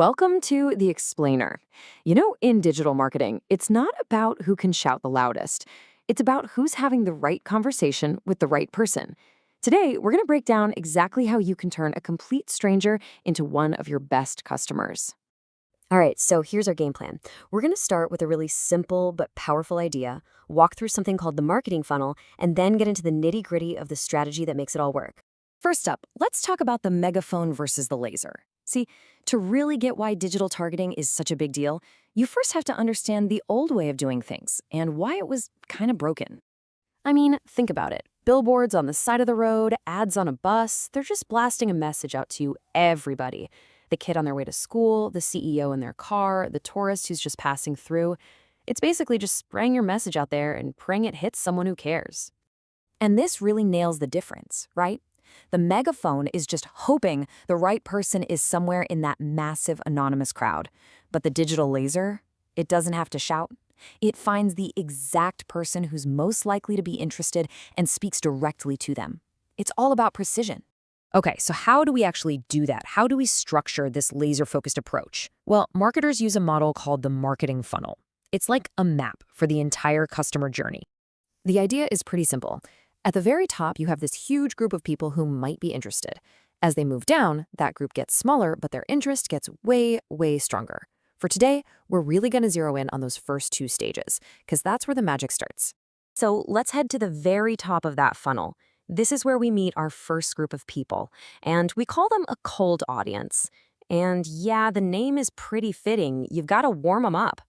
Welcome to The Explainer. In digital marketing, it's not about who can shout the loudest. It's about who's having the right conversation with the right person. Today, we're going to break down exactly how you can turn a complete stranger into one of your best customers. All right, so here's our game plan. We're going to start with a really simple but powerful idea, walk through something called the marketing funnel, and then get into the nitty-gritty of the strategy that makes it all work. First up, let's talk about the megaphone versus the laser. See, to really get why digital targeting is such a big deal, you first have to understand the old way of doing things and why it was kind of broken. I mean, think about it. Billboards on the side of the road, ads on a bus, they're just blasting a message out to everybody. The kid on their way to school, the CEO in their car, the tourist who's just passing through. It's basically just spraying your message out there and praying it hits someone who cares. And this really nails the difference, right? The megaphone is just hoping the right person is somewhere in that massive anonymous crowd. But the digital laser, it doesn't have to shout. It finds the exact person who's most likely to be interested and speaks directly to them. It's all about precision. Okay, so how do we actually do that? How do we structure this laser-focused approach? Well, marketers use a model called the marketing funnel. It's like a map for the entire customer journey. The idea is pretty simple. At the very top, you have this huge group of people who might be interested. As they move down, that group gets smaller, but their interest gets way, way stronger. For today, we're really going to zero in on those first two stages, because that's where the magic starts. So let's head to the very top of that funnel. This is where we meet our first group of people, and we call them a cold audience. And yeah, the name is pretty fitting. You've got to warm them up.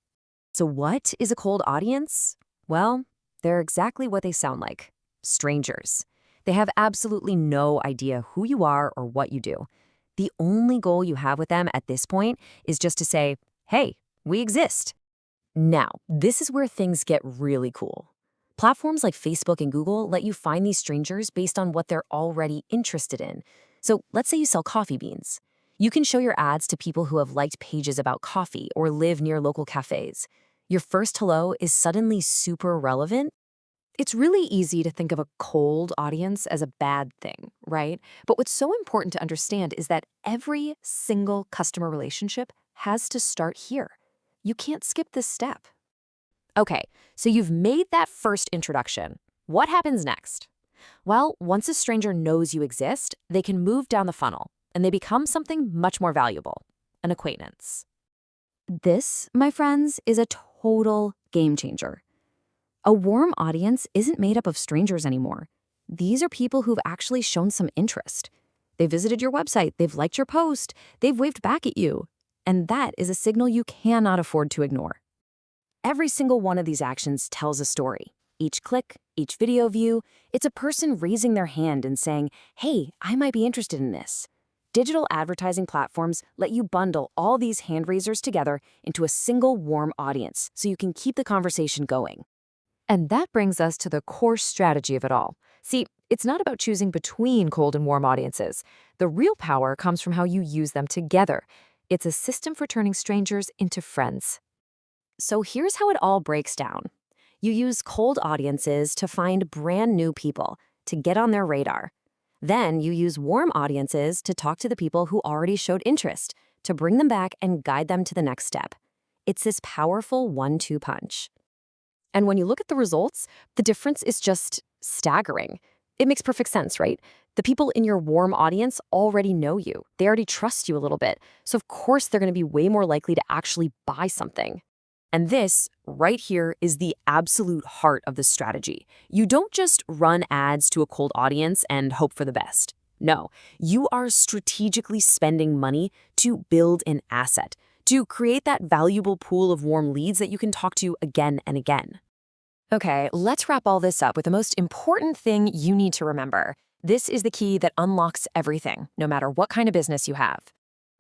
So what is a cold audience? Well, they're exactly what they sound like. Strangers. They have absolutely no idea who you are or what you do. The only goal you have with them at this point is just to say, hey, we exist. Now, this is where things get really cool. Platforms like Facebook and Google let you find these strangers based on what they're already interested in. So let's say you sell coffee beans. You can show your ads to people who have liked pages about coffee or live near local cafes. Your first hello is suddenly super relevant. It's really easy to think of a cold audience as a bad thing, right? But what's so important to understand is that every single customer relationship has to start here. You can't skip this step. Okay, so you've made that first introduction. What happens next? Well, once a stranger knows you exist, they can move down the funnel, and they become something much more valuable, an acquaintance. This, my friends, is a total game changer. A warm audience isn't made up of strangers anymore. These are people who've actually shown some interest. They visited your website, they've liked your post, they've waved back at you. And that is a signal you cannot afford to ignore. Every single one of these actions tells a story. Each click, each video view, it's a person raising their hand and saying, hey, I might be interested in this. Digital advertising platforms let you bundle all these hand raisers together into a single warm audience so you can keep the conversation going. And that brings us to the core strategy of it all. See, it's not about choosing between cold and warm audiences. The real power comes from how you use them together. It's a system for turning strangers into friends. So here's how it all breaks down. You use cold audiences to find brand new people, to get on their radar. Then you use warm audiences to talk to the people who already showed interest, to bring them back and guide them to the next step. It's this powerful 1-2 punch. And when you look at the results, the difference is just staggering. It makes perfect sense, right? The people in your warm audience already know you. They already trust you a little bit. So of course, they're going to be way more likely to actually buy something. And this, right here, is the absolute heart of the strategy. You don't just run ads to a cold audience and hope for the best. No, you are strategically spending money to build an asset, to create that valuable pool of warm leads that you can talk to again and again. Okay, let's wrap all this up with the most important thing you need to remember. This is the key that unlocks everything, no matter what kind of business you have.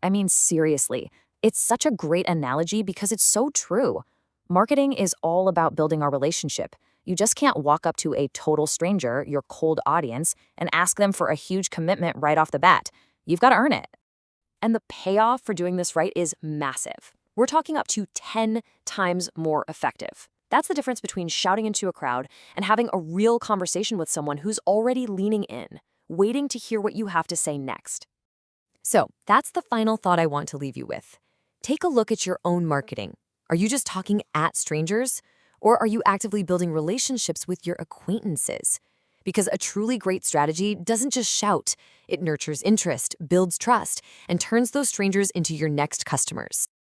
I mean, seriously, it's such a great analogy because it's so true. Marketing is all about building our relationship. You just can't walk up to a total stranger, your cold audience, and ask them for a huge commitment right off the bat. You've got to earn it. And the payoff for doing this right is massive. We're talking up to 10 times more effective. That's the difference between shouting into a crowd and having a real conversation with someone who's already leaning in, waiting to hear what you have to say next. So that's the final thought I want to leave you with. Take a look at your own marketing. Are you just talking at strangers? Or are you actively building relationships with your acquaintances? Because a truly great strategy doesn't just shout, it nurtures interest, builds trust, and turns those strangers into your next customers.